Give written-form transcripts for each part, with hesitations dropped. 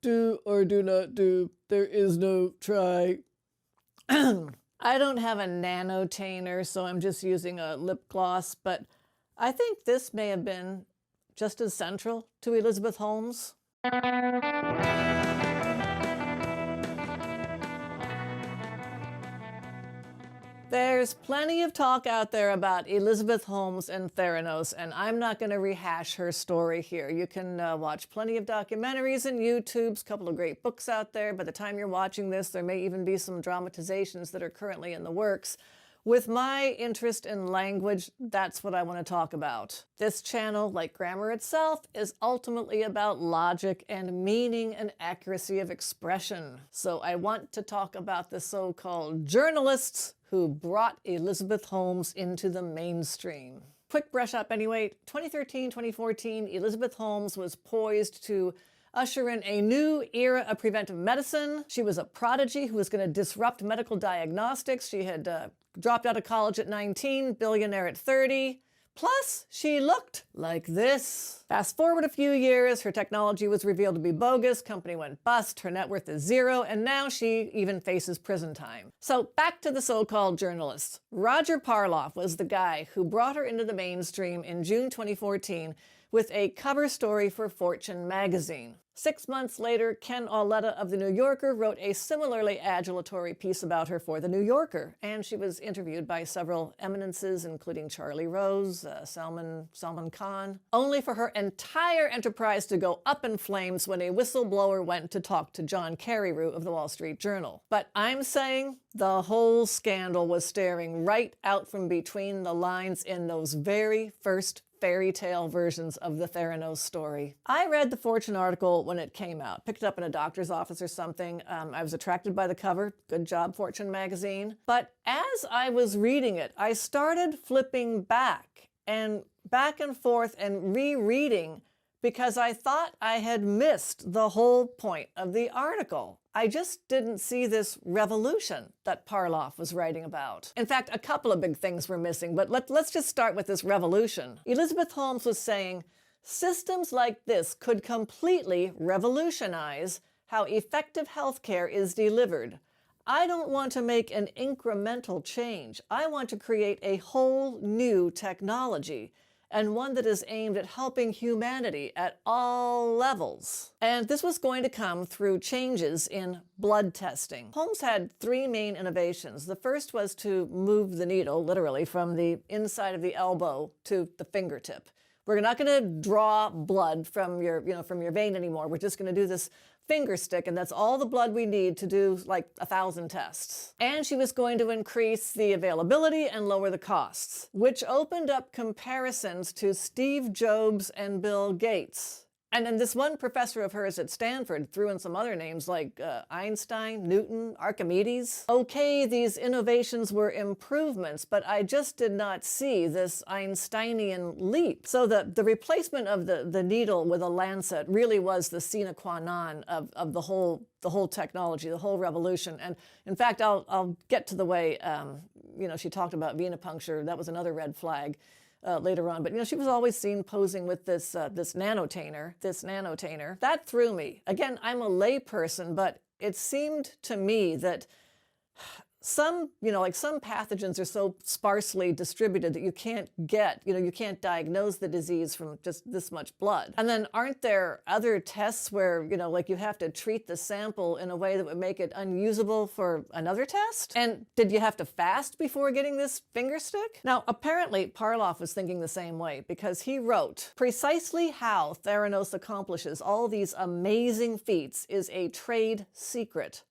Do or do not do. There is no try. I don't have a nanotainer, so I'm just using a lip gloss, but I think this may have been just as central to Elizabeth Holmes. There's plenty of talk out there about Elizabeth Holmes and Theranos, and I'm not going to rehash her story here. You can watch plenty of documentaries and YouTubes, a couple of great books out there. By the time you're watching this, there may even be some dramatizations that are currently in the works. With my interest in language, that's what I want to talk about. This channel, like grammar itself, is ultimately about logic and meaning and accuracy of expression. So I want to talk about the so-called journalists who brought Elizabeth Holmes into the mainstream. Quick brush up anyway, 2013, 2014, Elizabeth Holmes was poised to usher in a new era of preventive medicine. She was a prodigy who was going to disrupt medical diagnostics. She had dropped out of college at 19, billionaire at 30. Plus, she looked like this. Fast forward a few years, her technology was revealed to be bogus, company went bust, her net worth is zero, and now she even faces prison time. So back to the so-called journalists. Roger Parloff was the guy who brought her into the mainstream in June 2014 with a cover story for Fortune magazine. 6 months later, Ken Auletta of The New Yorker wrote a similarly adulatory piece about her for The New Yorker, and she was interviewed by several eminences, including Charlie Rose, Salman Khan, only for her entire enterprise to go up in flames when a whistleblower went to talk to John Carreyrou of the Wall Street Journal. But I'm saying the whole scandal was staring right out from between the lines in those very first fairy tale versions of the Theranos story. I read the Fortune article when it came out, picked it up in a doctor's office or something. I was attracted by the cover. Good job, Fortune magazine. But as I was reading it, I started flipping back and forth and rereading because I thought I had missed the whole point of the article. I just didn't see this revolution that Parloff was writing about. In fact, a couple of big things were missing, but let's just start with this revolution. Elizabeth Holmes was saying, systems like this could completely revolutionize how effective healthcare is delivered. I don't want to make an incremental change. I want to create a whole new technology, and one that is aimed at helping humanity at all levels. And this was going to come through changes in blood testing. Holmes had three main innovations. The first was to move the needle, literally, from the inside of the elbow to the fingertip. We're not going to draw blood from your vein anymore. We're just going to do this finger stick, and that's all the blood we need to do like 1,000 tests. And she was going to increase the availability and lower the costs, which opened up comparisons to Steve Jobs and Bill Gates. And then this one professor of hers at Stanford threw in some other names like Einstein, Newton, Archimedes. Okay, these innovations were improvements, but I just did not see this Einsteinian leap. So the replacement of the needle with a lancet really was the sine qua non of the whole technology, the whole revolution. And in fact, I'll get to the way she talked about venipuncture. That was another red flag. Later on, but she was always seen posing with this nanotainer. That threw me. Again, I'm a layperson, but it seemed to me that some pathogens are so sparsely distributed that you can't diagnose the disease from just this much blood. And then aren't there other tests where, you have to treat the sample in a way that would make it unusable for another test? And did you have to fast before getting this finger stick? Now, apparently Parloff was thinking the same way, because he wrote, precisely how Theranos accomplishes all these amazing feats is a trade secret.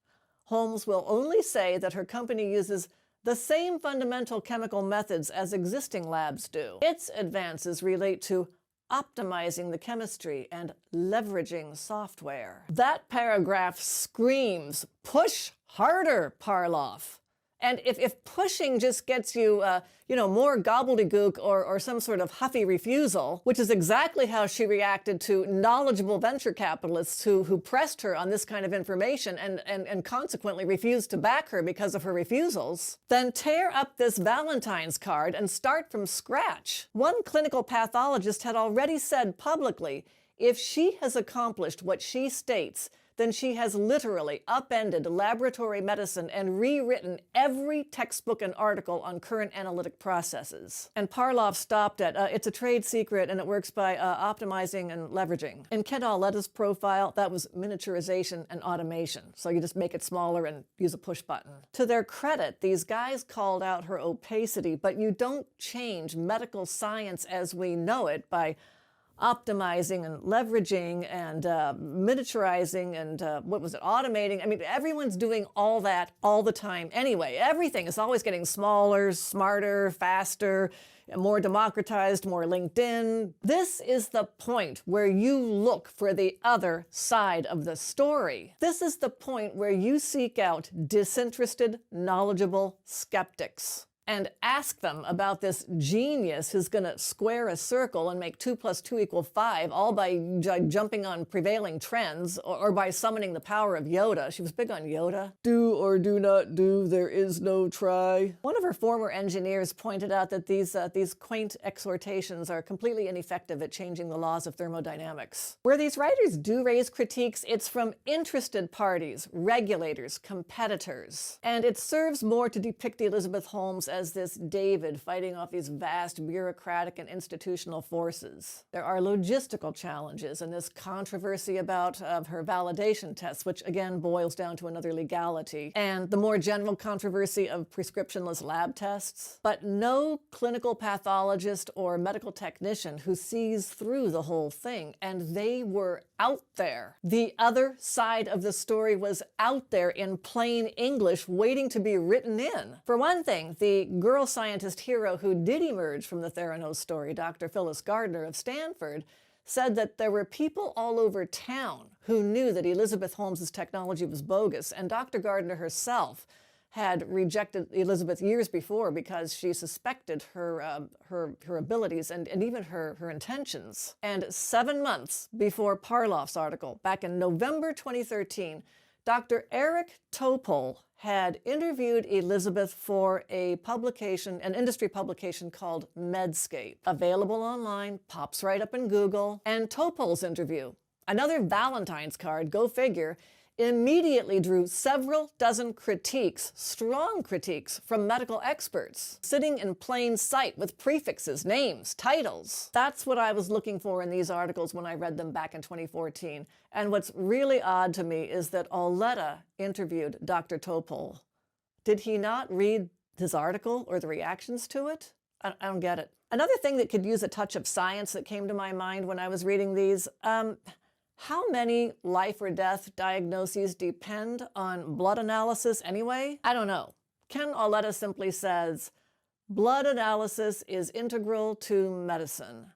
Holmes will only say that her company uses the same fundamental chemical methods as existing labs do. Its advances relate to optimizing the chemistry and leveraging software. That paragraph screams, push harder, Parloff. And if pushing just gets you, more gobbledygook or some sort of huffy refusal, which is exactly how she reacted to knowledgeable venture capitalists who pressed her on this kind of information and consequently refused to back her because of her refusals, then tear up this Valentine's card and start from scratch. One clinical pathologist had already said publicly, if she has accomplished what she states, then she has literally upended laboratory medicine and rewritten every textbook and article on current analytic processes. And Parloff stopped at, it's a trade secret and it works by optimizing and leveraging. In Ken Auletta's profile, that was miniaturization and automation. So you just make it smaller and use a push button. To their credit, these guys called out her opacity, but you don't change medical science as we know it by optimizing and leveraging and miniaturizing and automating. I mean, everyone's doing all that all the time anyway. Everything is always getting smaller, smarter, faster, more democratized, more linked in. This is the point where you look for the other side of the story. This is the point where you seek out disinterested, knowledgeable skeptics and ask them about this genius who's going to square a circle and make 2 + 2 = 5, all by jumping on prevailing trends or by summoning the power of Yoda. She was big on Yoda. Do or do not do, there is no try. One of her former engineers pointed out that these quaint exhortations are completely ineffective at changing the laws of thermodynamics. Where these writers do raise critiques, it's from interested parties, regulators, competitors. And it serves more to depict Elizabeth Holmes as this David fighting off these vast bureaucratic and institutional forces. There are logistical challenges and this controversy about her validation tests, which again boils down to another legality, and the more general controversy of prescriptionless lab tests. But no clinical pathologist or medical technician who sees through the whole thing, and they were out there. The other side of the story was out there in plain English waiting to be written in. For one thing, the girl scientist hero who did emerge from the Theranos story, Dr. Phyllis Gardner of Stanford, said that there were people all over town who knew that Elizabeth Holmes's technology was bogus, and Dr. Gardner herself had rejected Elizabeth years before because she suspected her abilities and even her intentions. And 7 months before Parloff's article, back in November 2013, Dr. Eric Topol had interviewed Elizabeth for a publication, an industry publication called Medscape. Available online, pops right up in Google. And Topol's interview, another Valentine's card, go figure, immediately drew several dozen critiques, strong critiques, from medical experts, sitting in plain sight with prefixes, names, titles. That's what I was looking for in these articles when I read them back in 2014. And what's really odd to me is that Auletta interviewed Dr. Topol. Did he not read his article or the reactions to it? I don't get it. Another thing that could use a touch of science that came to my mind when I was reading these, how many life or death diagnoses depend on blood analysis anyway? I don't know. Ken Auletta simply says, blood analysis is integral to medicine.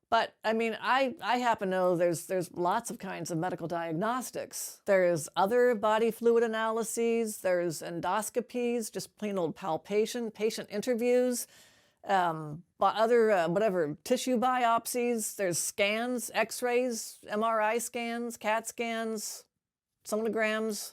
But I mean, I happen to know there's lots of kinds of medical diagnostics. There's other body fluid analyses, there's endoscopies, just plain old palpation, patient interviews, other tissue biopsies, there's scans, x-rays, MRI scans, CAT scans, sonograms,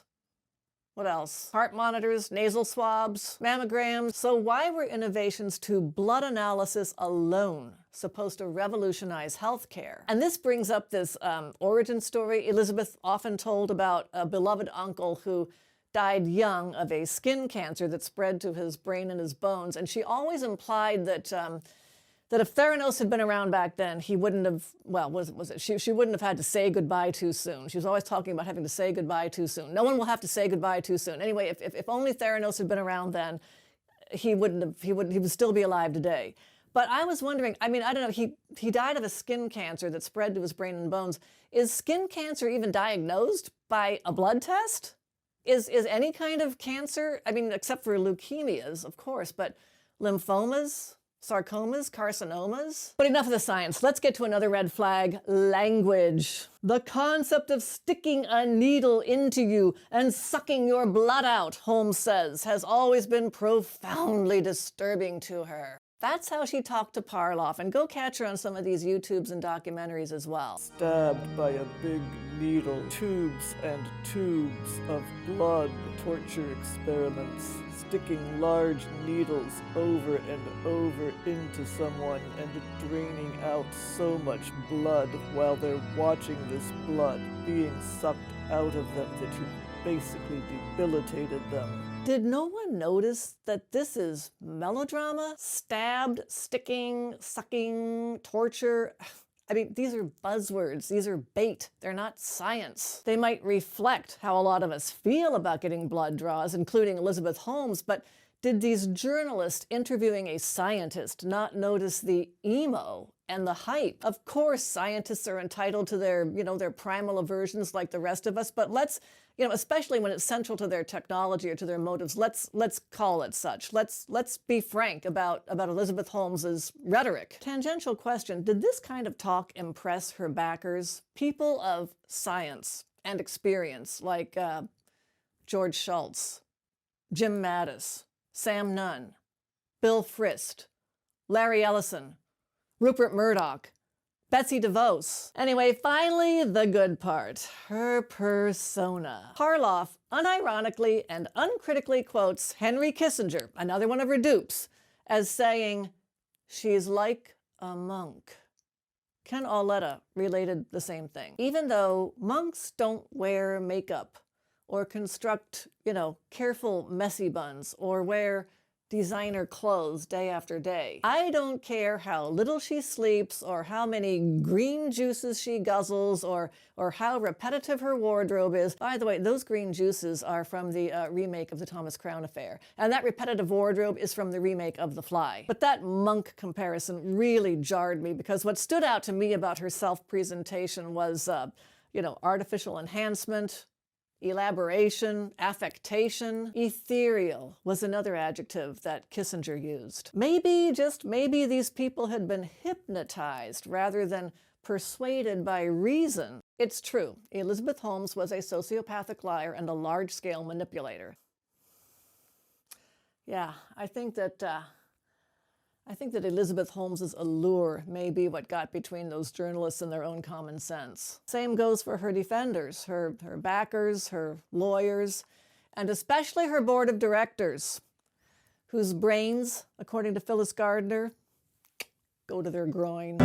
what else? Heart monitors, nasal swabs, mammograms. So why were innovations to blood analysis alone supposed to revolutionize healthcare? And this brings up this origin story Elizabeth often told about a beloved uncle who died young of a skin cancer that spread to his brain and his bones. And she always implied that that if Theranos had been around back then, he wouldn't have, she wouldn't have had to say goodbye too soon. She was always talking about having to say goodbye too soon. No one will have to say goodbye too soon. Anyway, if only Theranos had been around then, he would still be alive today. But I was wondering, I mean, I don't know, he died of a skin cancer that spread to his brain and bones. Is skin cancer even diagnosed by a blood test? Is any kind of cancer, I mean, except for leukemias, of course, but lymphomas, sarcomas, carcinomas? But enough of the science. Let's get to another red flag, language. The concept of sticking a needle into you and sucking your blood out, Holmes says, has always been profoundly disturbing to her. That's how she talked to Parloff, and go catch her on some of these YouTubes and documentaries as well. Stabbed by a big needle, tubes and tubes of blood, torture experiments, sticking large needles over and over into someone and draining out so much blood while they're watching this blood being sucked out of them that you basically debilitated them. Did no one notice that this is melodrama? Stabbed, sticking, sucking, torture. I mean, these are buzzwords. These are bait. They're not science. They might reflect how a lot of us feel about getting blood draws, including Elizabeth Holmes, but did these journalists interviewing a scientist not notice the emo and the hype? Of course, scientists are entitled to their, their primal aversions like the rest of us, but let's, especially when it's central to their technology or to their motives, let's call it such. Let's be frank about Elizabeth Holmes's rhetoric. Tangential question, did this kind of talk impress her backers? People of science and experience like George Shultz, Jim Mattis, Sam Nunn, Bill Frist, Larry Ellison, Rupert Murdoch, Betsy DeVos. Anyway, finally, the good part, her persona. Harloff unironically and uncritically quotes Henry Kissinger, another one of her dupes, as saying, "She's like a monk." Ken Auletta related the same thing. Even though monks don't wear makeup or construct, careful messy buns or wear designer clothes day after day. I don't care how little she sleeps or how many green juices she guzzles or how repetitive her wardrobe is. By the way, those green juices are from the remake of the Thomas Crown Affair. And that repetitive wardrobe is from the remake of The Fly. But that monk comparison really jarred me because what stood out to me about her self-presentation was, artificial enhancement, elaboration, affectation. Ethereal was another adjective that Kissinger used. Maybe, just maybe, these people had been hypnotized rather than persuaded by reason. It's true, Elizabeth Holmes was a sociopathic liar and a large-scale manipulator. Yeah, I think that Elizabeth Holmes's allure may be what got between those journalists and their own common sense. Same goes for her defenders, her backers, her lawyers, and especially her board of directors, whose brains, according to Phyllis Gardner, go to their groin.